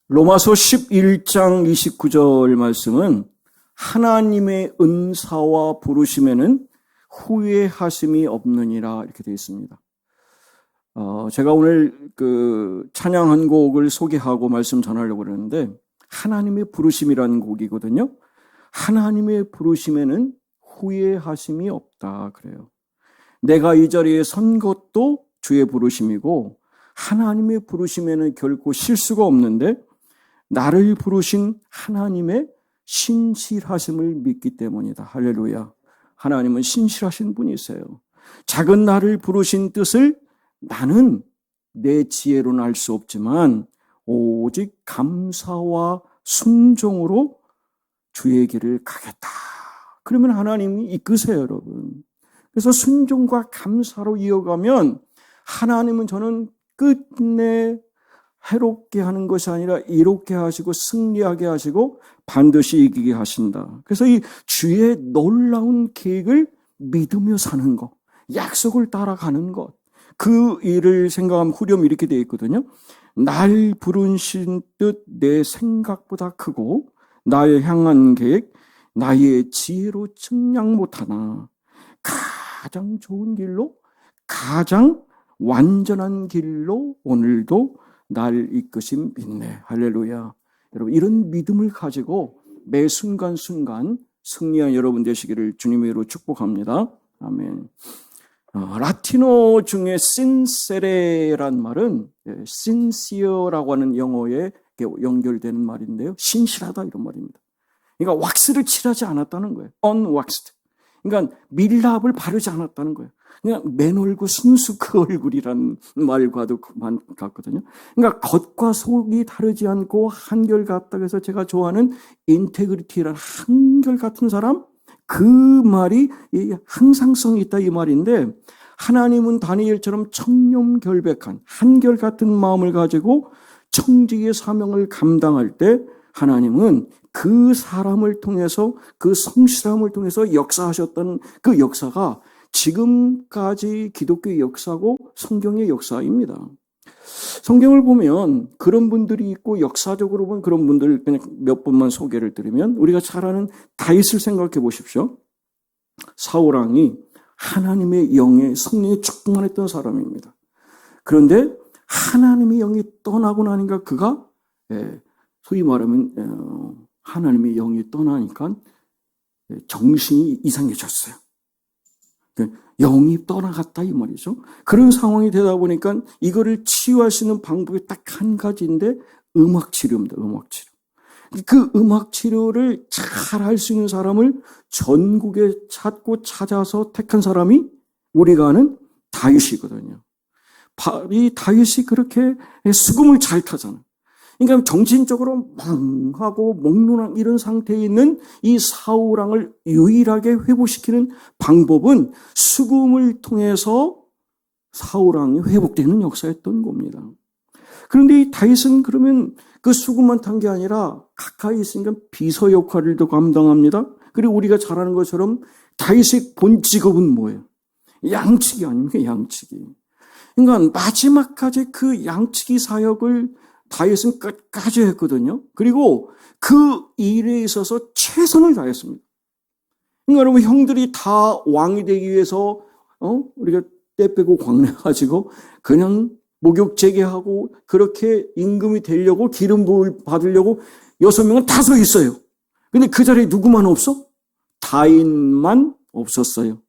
로마서 11장 29절 말씀은 하나님의 은사와 부르심에는 후회하심이 없느니라 이렇게 되어 있습니다. 제가 오늘 그 찬양 한 곡을 소개하고 말씀 전하려고 그러는데 하나님의 부르심이라는 곡이거든요. 하나님의 부르심에는 후회하심이 없다 그래요. 내가 이 자리에 선 것도 주의 부르심이고 하나님의 부르심에는 결코 실수가 없는데 나를 부르신 하나님의 신실하심을 믿기 때문이다. 할렐루야. 하나님은 신실하신 분이세요. 작은 나를 부르신 뜻을 나는 내 지혜로는 알 수 없지만 오직 감사와 순종으로 주의 길을 가겠다. 그러면 하나님이 이끄세요, 여러분. 그래서 순종과 감사로 이어가면 하나님은 저는 끝내 해롭게 하는 것이 아니라 이롭게 하시고 승리하게 하시고 반드시 이기게 하신다. 그래서 이 주의 놀라운 계획을 믿으며 사는 것, 약속을 따라가는 것, 그 일을 생각하면 후렴 이렇게 되어 있거든요. 날 부르신 뜻 내 생각보다 크고 나의 향한 계획 나의 지혜로 측량 못하나 가장 좋은 길로 가장 완전한 길로 오늘도 날 이끄심 믿네. 할렐루야. 여러분 이런 믿음을 가지고 매 순간순간 승리한 여러분 되시기를 주님의 이름으로 축복합니다. 아멘. 라틴어 중에 신세레란 말은 sincere,라고 하는 영어에 연결되는 말인데요. 신실하다 이런 말입니다. 그러니까 왁스를 칠하지 않았다는 거예요. unwaxed. 그러니까 밀랍을 바르지 않았다는 거예요. 그냥 맨 얼굴 순수 그 얼굴이라는 말과도 같거든요. 그러니까 겉과 속이 다르지 않고 한결같다. 그래서 제가 좋아하는 인테그리티라는 한결같은 사람, 그 말이 항상성이 있다 이 말인데 하나님은 다니엘처럼 청렴결백한 한결같은 마음을 가지고 청지기의 사명을 감당할 때 하나님은 그 사람을 통해서 그 성실함을 통해서 역사하셨던 그 역사가 지금까지 기독교의 역사고 성경의 역사입니다. 성경을 보면 그런 분들이 있고 역사적으로 보면 그런 분들 그냥 몇 번만 소개를 드리면 우리가 잘 아는 다윗을 생각해 보십시오. 사울 왕이 하나님의 영에 성령에 충만했던 사람입니다. 그런데 하나님의 영이 떠나고 나니까 그가 소위 말하면 하나님의 영이 떠나니까 정신이 이상해졌어요. 영이 떠나갔다 이 말이죠. 그런 상황이 되다 보니까 이거를 치유할 수 있는 방법이 딱 한 가지인데 음악 치료입니다. 음악 치료. 그 음악 치료를 잘 할 수 있는 사람을 전국에 찾고 찾아서 택한 사람이 우리가 아는 다윗이거든요. 이 다윗이 그렇게 수금을 잘 타잖아요. 그러니까 정신적으로 멍하고 몽롱한 이런 상태에 있는 이 사울 왕을 유일하게 회복시키는 방법은 수금을 통해서 사울 왕이 회복되는 역사였던 겁니다. 그런데 이 다윗은 그러면 그 수금만 탄 게 아니라 가까이 있으니까 비서 역할을 또 감당합니다. 그리고 우리가 잘 아는 것처럼 다윗의 본 직업은 뭐예요? 양치기 아닙니까? 양치기. 그러니까 마지막까지 그 양치기 사역을 다윗은 끝까지 했거든요. 그리고 그 일에 있어서 최선을 다했습니다. 그러니까 여러분 형들이 다 왕이 되기 위해서 우리가 때 빼고 광내가지고 그냥 목욕 재개하고 그렇게 임금이 되려고 기름 부을 받으려고 6명은 다 서 있어요. 근데 그 자리에 누구만 없어? 다윗만 없었어요.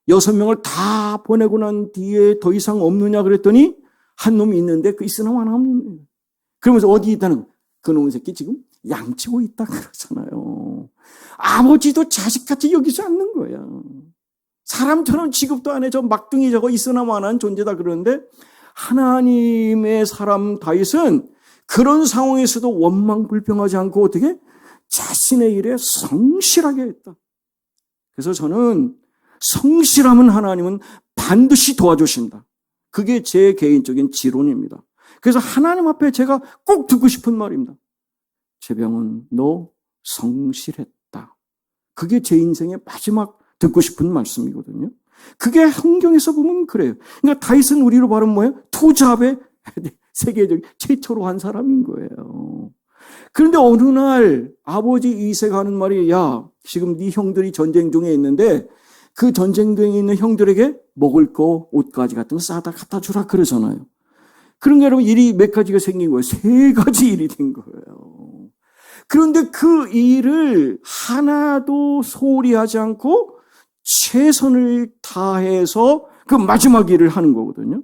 6명을 다 보내고 난 뒤에 더 이상 없느냐 그랬더니 한 놈이 있는데 그 있으나 마나 없는 거예요. 그러면서 어디 있다는 그 놈의 새끼 지금 양치고 있다 그러잖아요. 아버지도 자식같이 여기지 않는 거야. 사람처럼 취급도 안 해. 저 막둥이 저거 있으나 마나한 존재다 그러는데 하나님의 사람 다윗은 그런 상황에서도 원망불평하지 않고 어떻게 자신의 일에 성실하게 했다. 그래서 저는 성실하면 하나님은 반드시 도와주신다. 그게 제 개인적인 지론입니다. 그래서 하나님 앞에 제가 꼭 듣고 싶은 말입니다. 재병은 너 성실했다. 그게 제 인생의 마지막 듣고 싶은 말씀이거든요. 그게 성경에서 보면 그래요. 그러니까 다윗은 우리로 말하면 뭐예요? 투잡의 세계적 최초로 한 사람인 거예요. 그런데 어느 날 아버지 이새가 하는 말이, 야, 지금 네 형들이 전쟁 중에 있는데 그 전쟁 중에 있는 형들에게 먹을 거, 옷가지 같은 거 싸다 갖다 주라 그러잖아요. 그러니까 여러분 일이 몇 가지가 생긴 거예요. 3가지 일이 된 거예요. 그런데 그 일을 하나도 소홀히 하지 않고 최선을 다해서 그 마지막 일을 하는 거거든요.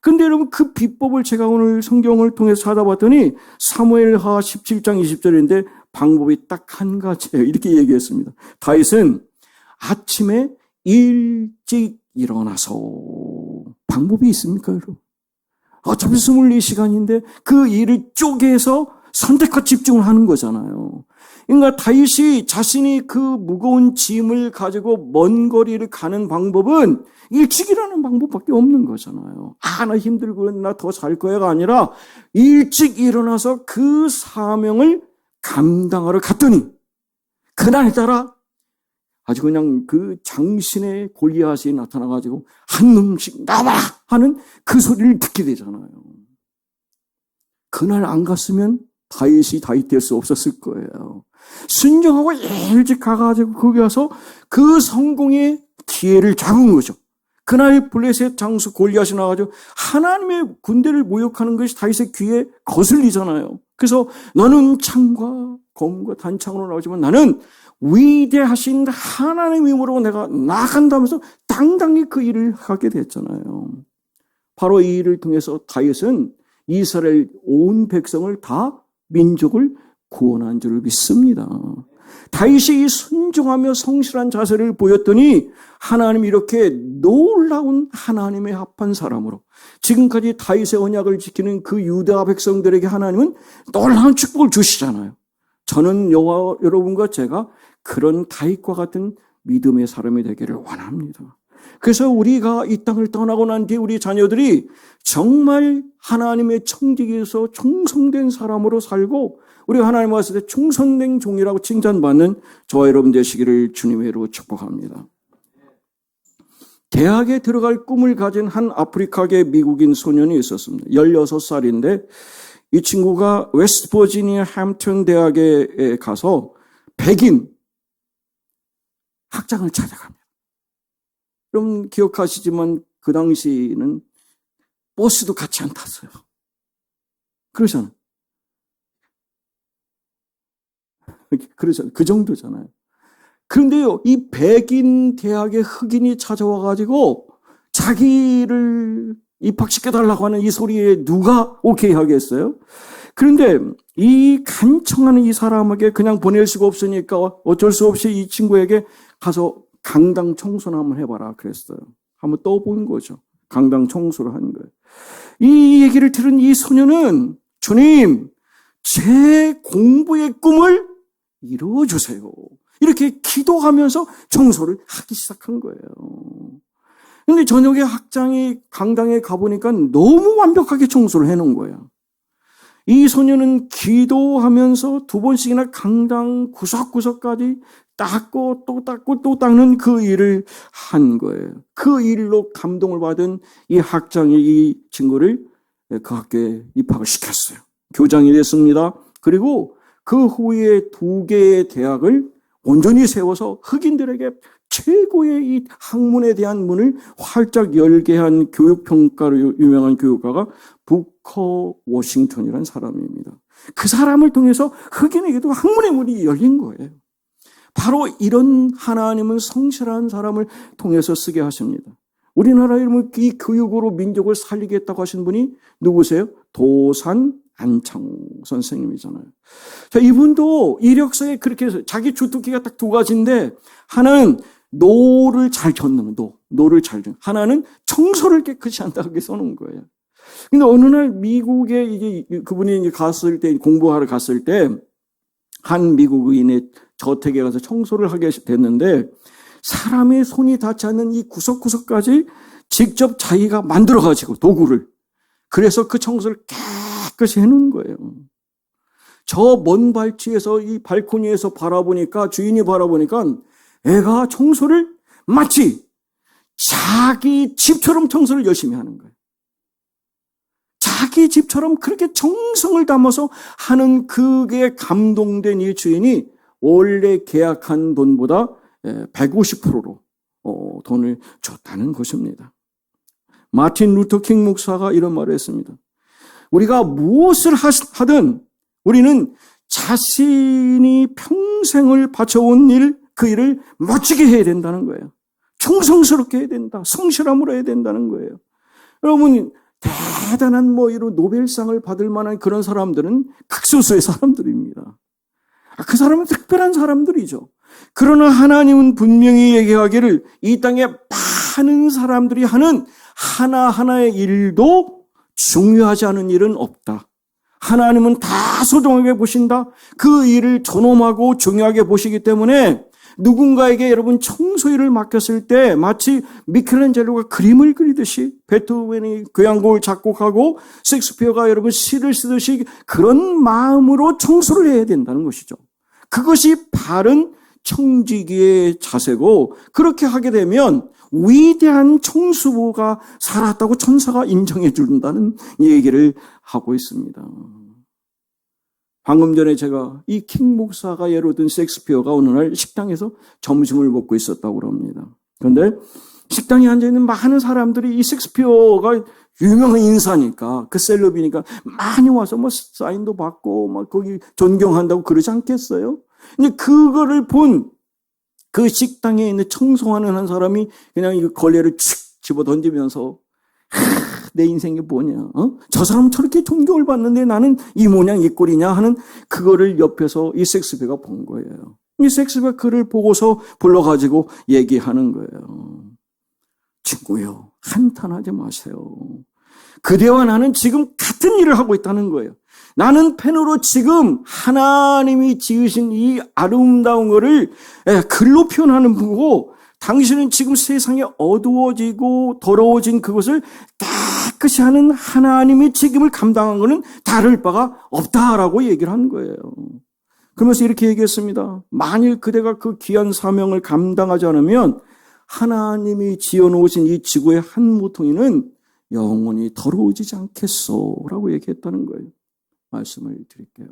근데 여러분 그 비법을 제가 오늘 성경을 통해서 찾아봤더니 사무엘하 17장 20절인데 방법이 딱 한 가지예요. 이렇게 얘기했습니다. 다윗은 아침에 일찍 일어나서, 방법이 있습니까 여러분? 어차피 24시간인데 그 일을 쪼개서 선택과 집중을 하는 거잖아요. 그러니까 다윗이 자신이 그 무거운 짐을 가지고 먼 거리를 가는 방법은 일찍 일어나는 방법밖에 없는 거잖아요. 나 힘들고 나 더 잘 거야가 아니라 일찍 일어나서 그 사명을 감당하러 갔더니 그날따라 아주 그냥 그 장신의 골리앗이 나타나가지고 한 놈씩 나와라 하는 그 소리를 듣게 되잖아요. 그날 안 갔으면 다윗이 다윗 될 수 없었을 거예요. 순종하고 일찍 가가지고 거기 가서 그 성공의 기회를 잡은 거죠. 그날 블레셋 장수 골리앗이 나와가지고 하나님의 군대를 모욕하는 것이 다윗의 귀에 거슬리잖아요. 그래서 너는 창과 검과 단창으로 나오지만 나는 위대하신 하나님의 힘으로 내가 나간다면서 당당히 그 일을 하게 됐잖아요. 바로 이 일을 통해서 다윗은 이스라엘 온 백성을 다 민족을 구원한 줄을 믿습니다. 다윗이 이 순종하며 성실한 자세를 보였더니 하나님이 이렇게 놀라운 하나님의 합한 사람으로 지금까지 다윗의 언약을 지키는 그 유다 백성들에게 하나님은 놀라운 축복을 주시잖아요. 저는 여러분과 제가 그런 다윗과 같은 믿음의 사람이 되기를 원합니다. 그래서 우리가 이 땅을 떠나고 난 뒤에 우리 자녀들이 정말 하나님의 청지기에서 충성된 사람으로 살고 우리가 하나님 왔을 때 충성된 종이라고 칭찬받는 저와 여러분 되시기를 주님의 이름으로 축복합니다. 대학에 들어갈 꿈을 가진 한 아프리카계 미국인 소년이 있었습니다. 16살인데 이 친구가 웨스트버지니아 함튼 대학에 가서 백인 학장을 찾아갑니다. 여러분 기억하시지만 그 당시는 버스도 같이 안 탔어요. 그러잖아요. 그 정도잖아요. 그런데요, 이 백인 대학의 흑인이 찾아와가지고 자기를 입학시켜달라고 하는 이 소리에 누가 오케이 하겠어요? 그런데 이 간청하는 이 사람에게 그냥 보낼 수가 없으니까 어쩔 수 없이 이 친구에게 가서 강당 청소나 한번 해봐라 그랬어요. 한번 떠본 거죠. 강당 청소를 하는 거예요. 이 얘기를 들은 이 소녀는 주님, 제 공부의 꿈을 이루어주세요. 이렇게 기도하면서 청소를 하기 시작한 거예요. 근데 저녁에 학장이 강당에 가보니까 너무 완벽하게 청소를 해놓은 거예요. 이 소녀는 기도하면서 2번씩이나 강당 구석구석까지 닦고 또 닦고 또 닦는 그 일을 한 거예요. 그 일로 감동을 받은 이 학장이 이 친구를 그 학교에 입학을 시켰어요. 교장이 됐습니다. 그리고 그 후에 2개의 대학을 온전히 세워서 흑인들에게 최고의 이 학문에 대한 문을 활짝 열게 한 교육평가로 유명한 교육가가 부커 워싱턴이라는 사람입니다. 그 사람을 통해서 흑인에게도 학문의 문이 열린 거예요. 바로 이런 하나님은 성실한 사람을 통해서 쓰게 하십니다. 우리나라에 이 교육으로 민족을 살리겠다고 하신 분이 누구세요? 도산 안창 선생님이잖아요. 자, 이분도 이력서에 그렇게 해서 자기 주특기가 딱 2가지인데 하나는 노를 잘 젓는 노를 잘 젓는, 하나는 청소를 깨끗이 한다고 이렇게 써놓은 거예요. 근데 어느 날 미국에 이제 그분이 이제 갔을 때 공부하러 갔을 때 한 미국인의 저택에 가서 청소를 하게 됐는데 사람의 손이 닿지 않는 이 구석구석까지 직접 자기가 만들어가지고 도구를, 그래서 그 청소를 깨끗이 해놓은 거예요. 저 먼 발치에서 이 발코니에서 바라보니까, 주인이 바라보니까 애가 청소를 마치 자기 집처럼 청소를 열심히 하는 거예요. 자기 집처럼 그렇게 정성을 담아서 하는 그게 감동된 이 주인이 원래 계약한 돈보다 150%로 돈을 줬다는 것입니다. 마틴 루터 킹 목사가 이런 말을 했습니다. 우리가 무엇을 하든 우리는 자신이 평생을 바쳐온 일, 그 일을 멋지게 해야 된다는 거예요. 충성스럽게 해야 된다. 성실함으로 해야 된다는 거예요. 여러분, 대단한 이런 노벨상을 받을 만한 그런 사람들은 극소수의 사람들입니다. 그 사람은 특별한 사람들이죠. 그러나 하나님은 분명히 얘기하기를 이 땅에 많은 사람들이 하는 하나하나의 일도 중요하지 않은 일은 없다. 하나님은 다 소중하게 보신다. 그 일을 존엄하고 중요하게 보시기 때문에 누군가에게 여러분 청소일을 맡겼을 때 마치 미켈란젤로가 그림을 그리듯이 베토벤이 교향곡을 작곡하고 셰익스피어가 여러분 시를 쓰듯이 그런 마음으로 청소를 해야 된다는 것이죠. 그것이 바른 청지기의 자세고 그렇게 하게 되면 위대한 청수부가 살았다고 천사가 인정해 준다는 얘기를 하고 있습니다. 방금 전에 제가 이 킹 목사가 예로 든 셰익스피어가 어느 날 식당에서 점심을 먹고 있었다고 합니다. 그런데 식당에 앉아있는 많은 사람들이 이 셰익스피어가 유명한 인사니까 그 셀럽이니까 많이 와서 사인도 받고 거기 존경한다고 그러지 않겠어요? 근데 그거를 본 그 식당에 있는 청소하는 한 사람이 그냥 이 걸레를 칙 집어 던지면서 내 인생이 뭐냐? 저 사람은 저렇게 존경을 받는데 나는 이 모양 이 꼴이냐 하는 그거를 옆에서 이 셰익스피어가 본 거예요. 이 셰익스피어가 그를 보고서 불러가지고 얘기하는 거예요. 친구요, 한탄하지 마세요. 그대와 나는 지금 같은 일을 하고 있다는 거예요. 나는 펜으로 지금 하나님이 지으신 이 아름다운 거를 글로 표현하는 거고 당신은 지금 세상에 어두워지고 더러워진 그것을 깨끗이 하는 하나님의 책임을 감당한 것은 다를 바가 없다라고 얘기를 한 거예요. 그러면서 이렇게 얘기했습니다. 만일 그대가 그 귀한 사명을 감당하지 않으면 하나님이 지어놓으신 이 지구의 한 모퉁이는 영원히 더러워지지 않겠소라고 얘기했다는 거예요. 말씀을 드릴게요.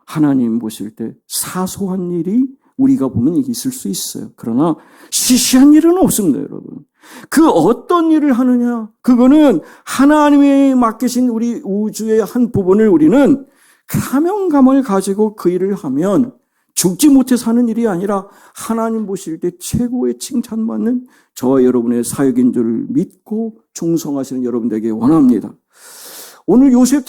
하나님 보실 때 사소한 일이 우리가 보면 있을 수 있어요. 그러나 시시한 일은 없습니다, 여러분. 그 어떤 일을 하느냐? 그거는 하나님이 맡기신 우리 우주의 한 부분을 우리는 사명감을 가지고 그 일을 하면 죽지 못해 사는 일이 아니라 하나님 보실 때 최고의 칭찬받는 저와 여러분의 사역인 줄 믿고 충성하시는 여러분들에게 원합니다. 오늘 요셉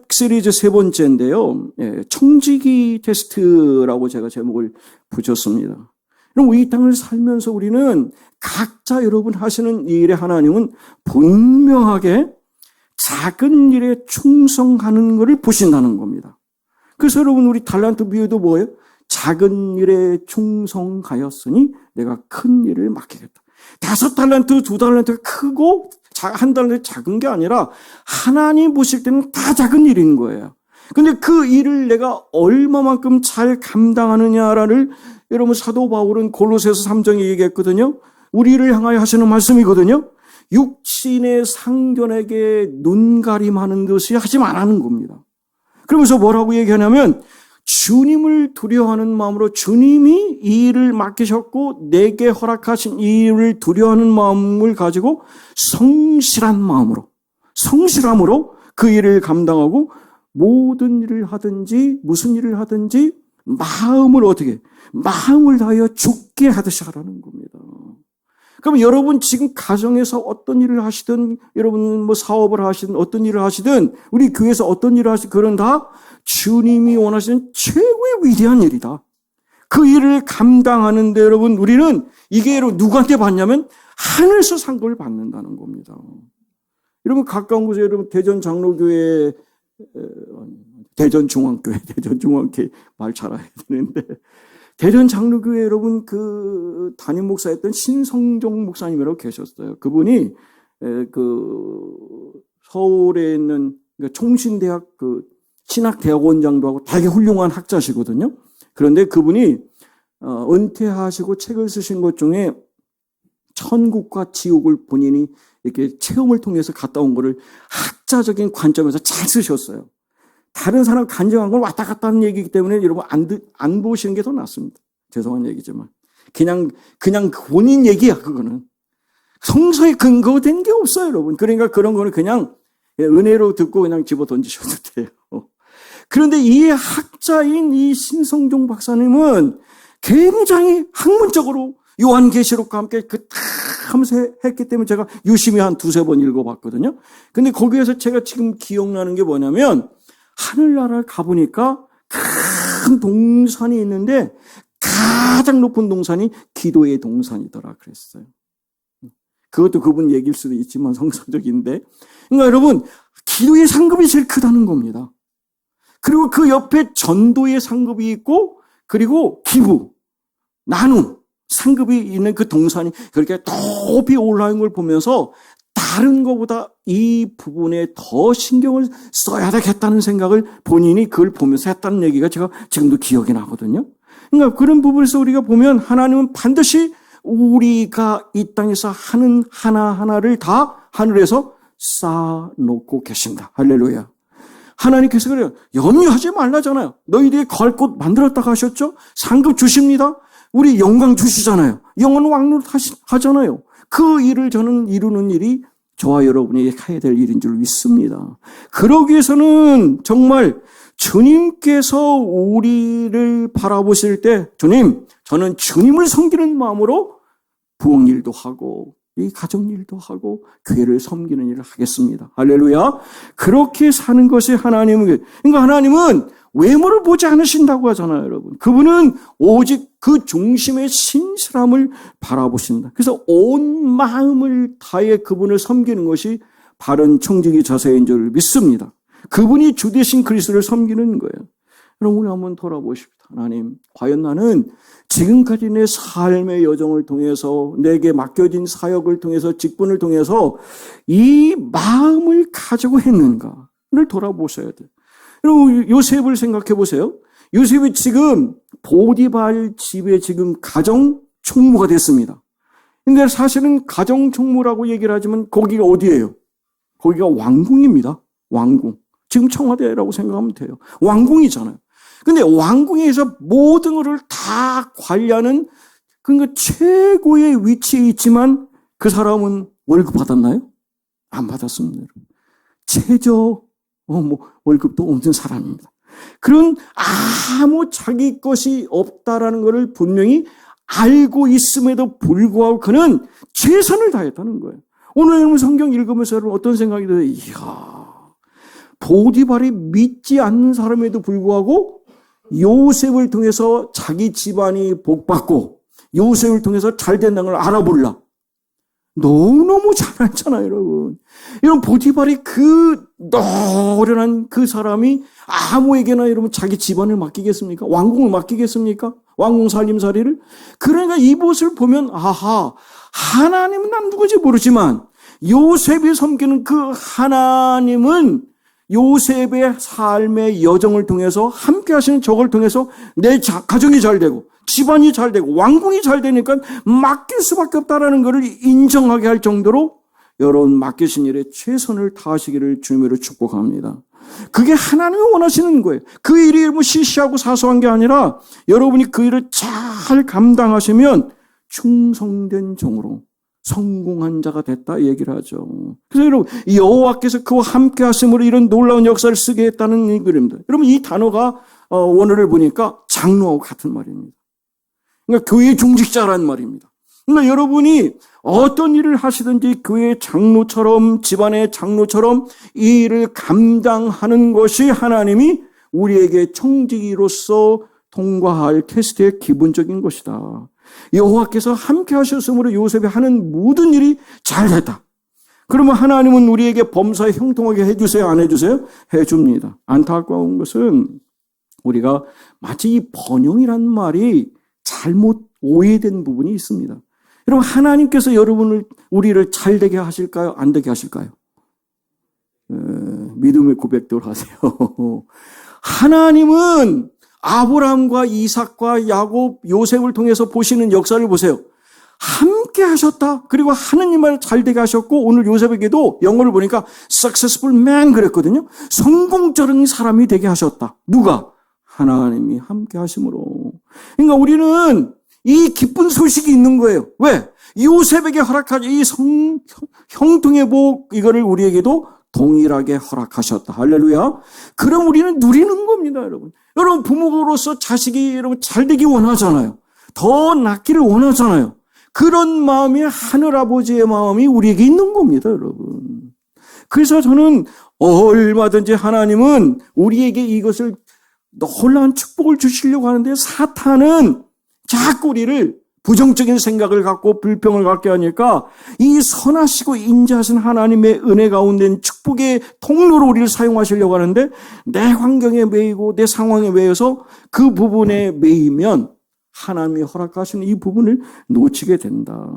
시리즈 세 번째인데요. 청지기 테스트라고 제가 제목을 붙였습니다. 그럼 이 땅을 살면서 우리는 각자 여러분 하시는 일에 하나님은 분명하게 작은 일에 충성하는 것을 보신다는 겁니다. 그래서 여러분 우리 달란트 비유도 뭐예요? 작은 일에 충성하였으니 내가 큰 일을 맡기겠다. 5달란트, 2달란트가 크고 한 달란트 작은 게 아니라 하나님 보실 때는 다 작은 일인 거예요. 근데 그 일을 내가 얼마만큼 잘 감당하느냐를 여러분 사도 바울은 골로새서 3장에 얘기했거든요. 우리를 향하여 하시는 말씀이거든요. 육신의 상견에게 눈가림하는 듯이 하지 말라는 겁니다. 그러면서 뭐라고 얘기하냐면 주님을 두려워하는 마음으로 주님이 이 일을 맡기셨고 내게 허락하신 이 일을 두려워하는 마음을 가지고 성실함으로 그 일을 감당하고 모든 일을 하든지 무슨 일을 하든지 마음을 다하여 죽게 하듯이 하라는 겁니다. 그럼 여러분 지금 가정에서 어떤 일을 하시든 여러분 사업을 하시든 어떤 일을 하시든 우리 교회에서 어떤 일을 하시든 그런 다 주님이 원하시는 최고의 위대한 일이다. 그 일을 감당하는데 여러분 우리는 이게 누구한테 받냐면 하늘에서 상급을 받는다는 겁니다. 여러분 가까운 곳에 여러분 대전 장로교회 대전중앙교회 말 잘해야 되는데 대전 장로교회 여러분 그 담임 목사였던 신성종 목사님이라고 계셨어요. 그분이 그 서울에 있는 총신대학 그 신학대학원장도 하고 되게 훌륭한 학자시거든요. 그런데 그분이 은퇴하시고 책을 쓰신 것 중에 천국과 지옥을 본인이 이렇게 체험을 통해서 갔다 온 거를 학자적인 관점에서 잘 쓰셨어요. 다른 사람 간증한 걸 왔다 갔다 하는 얘기이기 때문에 여러분 안 보시는 게 더 낫습니다. 죄송한 얘기지만. 그냥 본인 얘기야, 그거는. 성서에 근거된 게 없어요, 여러분. 그러니까 그런 거는 그냥 은혜로 듣고 그냥 집어 던지셔도 돼요. 그런데 이 학자인 이 신성종 박사님은 굉장히 학문적으로 요한계시록과 함께 하면서 했기 때문에 제가 유심히 한 두세 번 읽어봤거든요. 근데 거기에서 제가 지금 기억나는 게 뭐냐면 하늘나라를 가보니까 큰 동산이 있는데 가장 높은 동산이 기도의 동산이더라 그랬어요. 그것도 그분 얘기일 수도 있지만 성서적인데. 그러니까 여러분, 기도의 상급이 제일 크다는 겁니다. 그리고 그 옆에 전도의 상급이 있고, 그리고 기부, 나눔, 상급이 있는 그 동산이 그렇게 높이 올라온 걸 보면서 다른 것보다 이 부분에 더 신경을 써야 되겠다는 생각을 본인이 그걸 보면서 했다는 얘기가 제가 지금도 기억이 나거든요. 그러니까 그런 부분에서 우리가 보면 하나님은 반드시 우리가 이 땅에서 하는 하나하나를 다 하늘에서 쌓아놓고 계신다. 할렐루야. 하나님께서 그래요. 염려하지 말라잖아요. 너희들이 갈 곳 만들었다고 하셨죠? 상급 주십니다. 우리 영광 주시잖아요. 영원 왕노릇 하잖아요. 그 일을 저는 이루는 일이 저와 여러분이 해야 될 일인 줄 믿습니다. 그러기 위해서는 정말 주님께서 우리를 바라보실 때 주님, 저는 주님을 섬기는 마음으로 부엌일도 하고 이 가정일도 하고 교회를 섬기는 일을 하겠습니다. 할렐루야. 그렇게 사는 것이 하나님은, 그러니까 하나님은 외모를 보지 않으신다고 하잖아요, 여러분. 그분은 오직 그 중심의 신실함을 바라보신다. 그래서 온 마음을 다해 그분을 섬기는 것이 바른 청지기 자세인 줄 믿습니다. 그분이 주 되신 그리스도를 섬기는 거예요. 여러분, 우리 한번 돌아보십시다. 하나님, 과연 나는 지금까지 내 삶의 여정을 통해서 내게 맡겨진 사역을 통해서 직분을 통해서 이 마음을 가지고 했는가를 돌아보셔야 돼요. 여러분, 요셉을 생각해 보세요. 요셉이 지금 보디발 집에 지금 가정 총무가 됐습니다. 근데 사실은 가정 총무라고 얘기를 하지만 거기가 어디예요? 거기가 왕궁입니다. 왕궁. 지금 청와대라고 생각하면 돼요. 왕궁이잖아요. 근데 왕궁에서 모든 것을 다 관리하는 그러니까 최고의 위치에 있지만 그 사람은 월급 받았나요? 안 받았습니다. 최저 월급도 없는 사람입니다. 그런 아무 자기 것이 없다라는 것을 분명히 알고 있음에도 불구하고 그는 최선을 다했다는 거예요. 오늘 여러분 성경 읽으면서 여러분 어떤 생각이 들어요? 이야, 보디발이 믿지 않는 사람에도 불구하고 요셉을 통해서 자기 집안이 복받고 요셉을 통해서 잘 된다는 걸 알아볼라. 너무너무 잘했잖아요, 여러분. 이런 보디발이 그 노련한 그 사람이 아무에게나 여러분 자기 집안을 맡기겠습니까? 왕궁을 맡기겠습니까? 왕궁 살림살이를? 그러니까 이 모습을 보면 아하, 하나님은 난 누군지 모르지만 요셉이 섬기는 그 하나님은 요셉의 삶의 여정을 통해서 함께 하시는 저걸 통해서 내 가정이 잘 되고 집안이 잘 되고 왕궁이 잘 되니까 맡길 수밖에 없다라는 것을 인정하게 할 정도로 여러분 맡기신 일에 최선을 다하시기를 주님으로 축복합니다. 그게 하나님이 원하시는 거예요. 그 일이 뭐 시시하고 사소한 게 아니라 여러분이 그 일을 잘 감당하시면 충성된 종으로 성공한 자가 됐다 얘기를 하죠. 그래서 여러분 여호와께서 그와 함께 하심으로 이런 놀라운 역사를 쓰게 했다는 이 글입니다. 여러분 이 단어가 원어를 보니까 장로하고 같은 말입니다. 그러니까 교회 중직자라는 말입니다. 그러니까 여러분이 어떤 일을 하시든지 교회 장로처럼 집안의 장로처럼 이 일을 감당하는 것이 하나님이 우리에게 청지기로서 통과할 테스트의 기본적인 것이다. 여호와께서 함께 하셨으므로 요셉이 하는 모든 일이 잘 됐다. 그러면 하나님은 우리에게 범사에 형통하게 해주세요? 안 해주세요? 해줍니다. 안타까운 것은 우리가 마치 이 번영이라는 말이 잘못 오해된 부분이 있습니다. 여러분 하나님께서 우리를 잘 되게 하실까요? 안 되게 하실까요? 믿음의 고백들 하세요. 하나님은 아브라함과 이삭과 야곱, 요셉을 통해서 보시는 역사를 보세요. 함께 하셨다. 그리고 하느님 말 잘되게 하셨고, 오늘 요셉에게도 영어를 보니까 successful man 그랬거든요. 성공적인 사람이 되게 하셨다. 누가? 하나님이 함께 하심으로. 그러니까 우리는 이 기쁜 소식이 있는 거예요. 왜? 요셉에게 허락하신 이 형통의 복, 이거를 우리에게도 동일하게 허락하셨다. 할렐루야. 그럼 우리는 누리는 겁니다, 여러분. 여러분, 부모로서 자식이 여러분 잘 되기 원하잖아요. 더 낫기를 원하잖아요. 그런 마음이 하늘아버지의 마음이 우리에게 있는 겁니다, 여러분. 그래서 저는 얼마든지 하나님은 우리에게 이것을 놀라운 축복을 주시려고 하는데, 사탄은 자꾸 우리를 부정적인 생각을 갖고 불평을 갖게 하니까 이 선하시고 인자하신 하나님의 은혜 가운데 축복의 통로로 우리를 사용하시려고 하는데, 내 환경에 매이고 내 상황에 매여서 그 부분에 매이면 하나님이 허락하시는 이 부분을 놓치게 된다.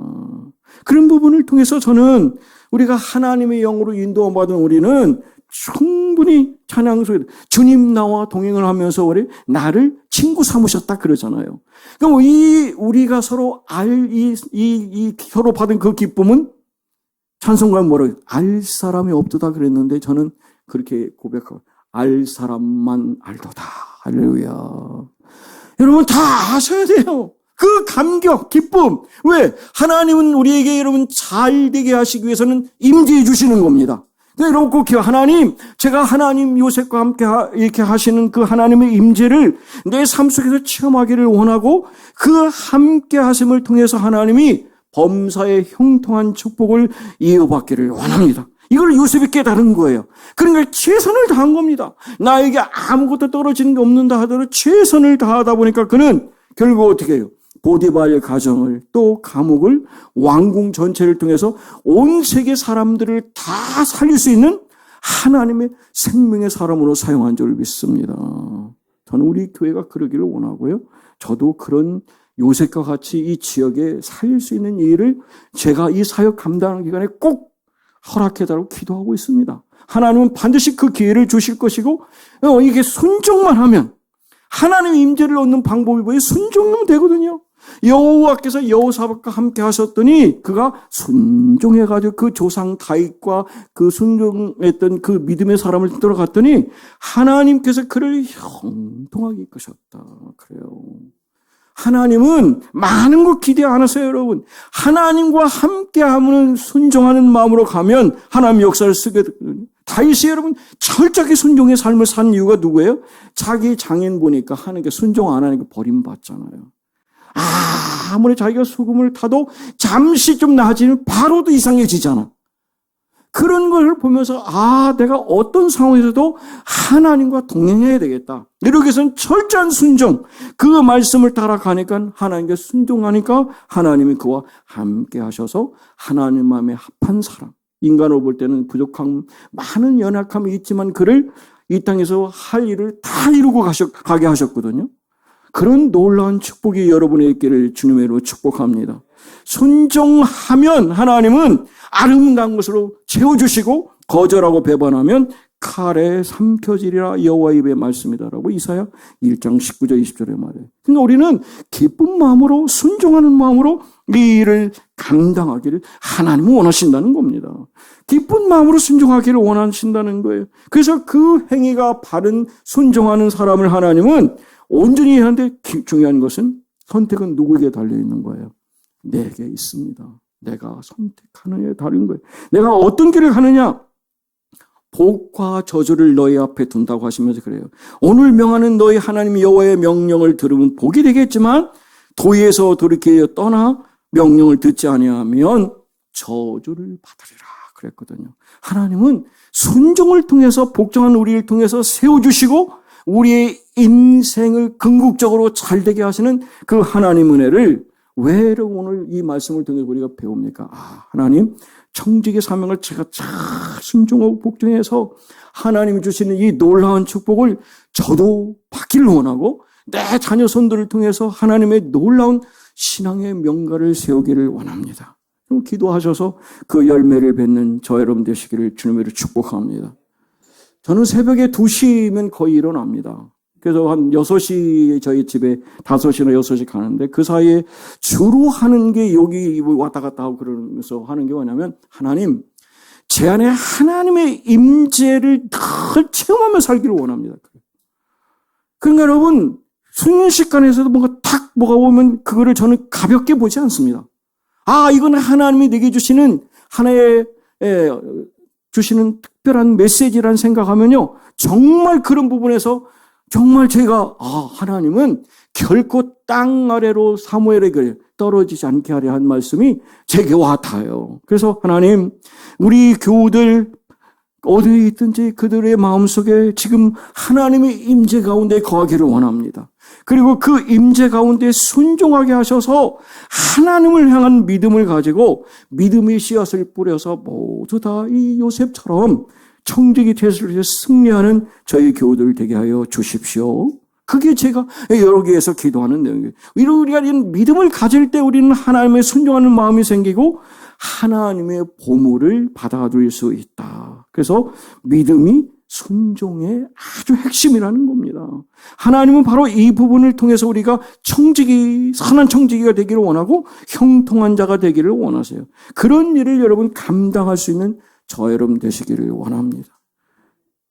그런 부분을 통해서 저는 우리가 하나님의 영으로 인도받은 우리는 충분히 찬양 속에 주님 나와 동행을 하면서 우리 나를 친구 삼으셨다 그러잖아요. 그럼 우리가 서로 서로 받은 그 기쁨은 찬송가에 뭐라고 알 사람이 없도다 그랬는데, 저는 그렇게 고백하고 알 사람만 알도다. 할렐루야. 여러분 다 아셔야 돼요. 그 감격, 기쁨. 왜? 하나님은 우리에게 여러분 잘 되게 하시기 위해서는 임재해 주시는 겁니다. 여러분 꼭 기억, 하나님, 제가 하나님 요셉과 함께 이렇게 하시는 그 하나님의 임재를 내 삶 속에서 체험하기를 원하고, 그 함께 하심을 통해서 하나님이 범사의 형통한 축복을 이어받기를 원합니다. 이걸 요셉이 깨달은 거예요. 그러니까 최선을 다한 겁니다. 나에게 아무것도 떨어지는 게 없는다 하더라도 최선을 다하다 보니까 그는 결국 어떻게 해요? 보디발의 가정을, 또 감옥을, 왕궁 전체를 통해서 온 세계 사람들을 다 살릴 수 있는 하나님의 생명의 사람으로 사용한 줄 믿습니다. 저는 우리 교회가 그러기를 원하고요. 저도 그런 요셉과 같이 이 지역에 살릴 수 있는 일을 제가 이 사역 감당하는 기간에 꼭 허락해달라고 기도하고 있습니다. 하나님은 반드시 그 기회를 주실 것이고, 이게 순종만 하면, 하나님의 임재를 얻는 방법이 뭐예요? 순종하면 되거든요. 여호와께서 여호사밧과 함께 하셨더니 그가 순종해가지고 그 조상 다윗과 그 순종했던 그 믿음의 사람을 들어갔더니 하나님께서 그를 형통하게 이끄셨다. 그래요. 하나님은 많은 거 기대 안 하세요, 여러분. 하나님과 함께하면 순종하는 마음으로 가면 하나님 역사를 쓰게 되거든요. 다윗이 여러분 철저하게 순종의 삶을 산 이유가 누구예요? 자기 장인 보니까 하는 게 순종 안 하니까 버림받잖아요. 아무리 자기가 수금을 타도 잠시 좀 나아지면 바로 또 이상해지잖아. 그런 걸 보면서 내가 어떤 상황에서도 하나님과 동행해야 되겠다. 이렇게 해서는 철저한 순종, 그 말씀을 따라가니까 하나님께 순종하니까 하나님이 그와 함께 하셔서 하나님 마음에 합한 사람, 인간으로 볼 때는 부족함, 많은 연약함이 있지만 그를 이 땅에서 할 일을 다 이루고 가게 하셨거든요. 그런 놀라운 축복이 여러분의 있기를 주님의 이름으로 축복합니다. 순종하면 하나님은 아름다운 것으로 채워주시고, 거절하고 배반하면 칼에 삼켜지리라 여호와 입의 말씀이다라고 이사야 1장 19절 20절에 말해요. 그러니까 우리는 기쁜 마음으로 순종하는 마음으로 이 일을 감당하기를 하나님은 원하신다는 겁니다. 기쁜 마음으로 순종하기를 원하신다는 거예요. 그래서 그 행위가 바른 순종하는 사람을 하나님은 온전히 하는데, 중요한 것은 선택은 누구에게 달려있는 거예요? 내게 있습니다. 내가 선택하느냐에 달린 거예요. 내가 어떤 길을 가느냐? 복과 저주를 너희 앞에 둔다고 하시면서 그래요. 오늘 명하는 너희 하나님 여호와의 명령을 들으면 복이 되겠지만, 도에서 돌이켜 떠나 명령을 듣지 아니하면 저주를 받으리라 그랬거든요. 하나님은 순종을 통해서, 복종한 우리를 통해서 세워주시고 우리의 인생을 궁극적으로 잘되게 하시는 그 하나님 은혜를 왜 오늘 이 말씀을 통해서 우리가 배웁니까? 하나님 청직의 사명을 제가 잘 순종하고 복종해서 하나님이 주시는 이 놀라운 축복을 저도 받기를 원하고, 내 자녀 손들을 통해서 하나님의 놀라운 신앙의 명가를 세우기를 원합니다. 그럼 기도하셔서 그 열매를 맺는 저 여러분 되시기를 주님으로 축복합니다. 저는 새벽에 2시면 거의 일어납니다. 그래서 한 6시 저희 집에 5시나 6시 가는데 그 사이에 주로 하는 게 여기 왔다 갔다 하고 그러면서 하는 게 뭐냐면 하나님, 제 안에 하나님의 임재를 늘 체험하며 살기를 원합니다. 그러니까 여러분, 순식간에서도 뭔가 탁 뭐가 오면 그거를 저는 가볍게 보지 않습니다. 아, 이건 하나님이 내게 주시는 하나의 주시는 특별한 메시지라는 생각하면요, 정말 그런 부분에서 정말 제가 하나님은 결코 땅 아래로 사무엘에게 떨어지지 않게 하려 한 말씀이 제게 와 닿아요. 그래서 하나님, 우리 교우들 어디에 있든지 그들의 마음속에 지금 하나님의 임재 가운데 거하기를 원합니다. 그리고 그 임재 가운데 순종하게 하셔서 하나님을 향한 믿음을 가지고 믿음의 씨앗을 뿌려서 모두 다 이 요셉처럼 청지기 태세를 승리하는 저희 교우들 되게 하여 주십시오. 그게 제가 여기에서 기도하는 내용이에요. 우리가 이런 믿음을 가질 때 우리는 하나님의 순종하는 마음이 생기고 하나님의 보물을 받아들일 수 있다. 그래서 믿음이 순종의 아주 핵심이라는 겁니다. 하나님은 바로 이 부분을 통해서 우리가 선한 청지기가 되기를 원하고 형통한 자가 되기를 원하세요. 그런 일을 여러분 감당할 수 있는 저 여러분 되시기를 원합니다.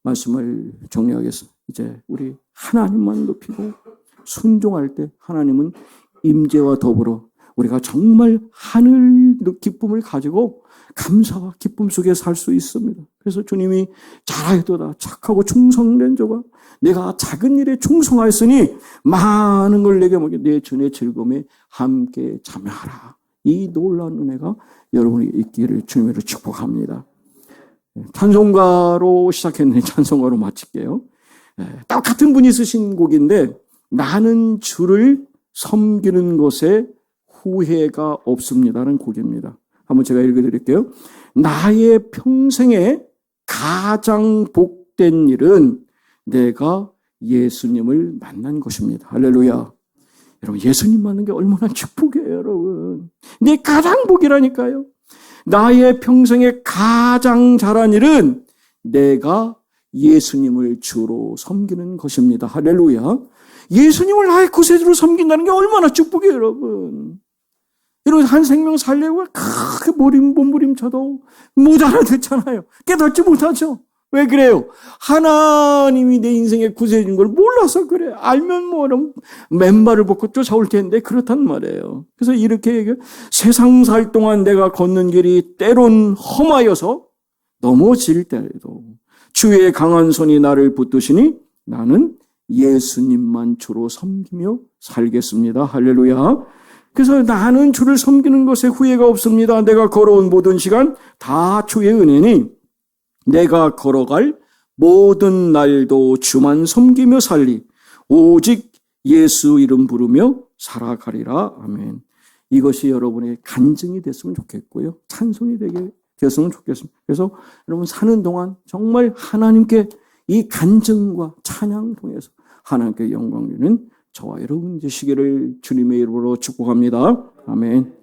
말씀을 정리하겠습니다. 이제 우리 하나님만 높이고 순종할 때 하나님은 임재와 더불어 우리가 정말 하늘 기쁨을 가지고 감사와 기쁨 속에 살 수 있습니다. 그래서 주님이 잘하였도다 착하고 충성된 자가 내가 작은 일에 충성하였으니 많은 걸 내게 먹여 내 전의 즐거움에 함께 참여하라. 이 놀라운 은혜가 여러분이 있기를 주님으로 축복합니다. 찬송가로 시작했는데 찬송가로 마칠게요. 똑같은 분이 쓰신 곡인데 나는 주를 섬기는 것에 후회가 없습니다라는 곡입니다. 한번 제가 읽어드릴게요. 나의 평생에 가장 복된 일은 내가 예수님을 만난 것입니다. 할렐루야. 여러분, 예수님 만난 게 얼마나 축복이에요, 여러분. 내 가장 복이라니까요. 나의 평생에 가장 잘한 일은 내가 예수님을 주로 섬기는 것입니다. 할렐루야. 예수님을 나의 구세주로 섬긴다는 게 얼마나 축복이에요, 여러분. 여러분, 한 생명 살려고 크게 몸부림쳐도 못 알아듣잖아요. 깨닫지 못하죠. 왜 그래요? 하나님이 내 인생의 구세주인 걸 몰라서 그래. 알면 뭐는 맨발을 벗고 쫓아올 텐데 그렇단 말이에요. 그래서 이렇게 얘기해요. 세상 살 동안 내가 걷는 길이 때론 험하여서 넘어질 때에도 주의 강한 손이 나를 붙드시니 나는 예수님만 주로 섬기며 살겠습니다. 할렐루야. 그래서 나는 주를 섬기는 것에 후회가 없습니다. 내가 걸어온 모든 시간 다 주의 은혜니 내가 걸어갈 모든 날도 주만 섬기며 살리 오직 예수 이름 부르며 살아가리라. 아멘. 이것이 여러분의 간증이 됐으면 좋겠고요. 찬송이 되게 됐으면 좋겠습니다. 그래서 여러분 사는 동안 정말 하나님께 이 간증과 찬양 통해서 하나님께 영광 드리는 저와 여러분 되시기를 주님의 이름으로 축복합니다. 아멘.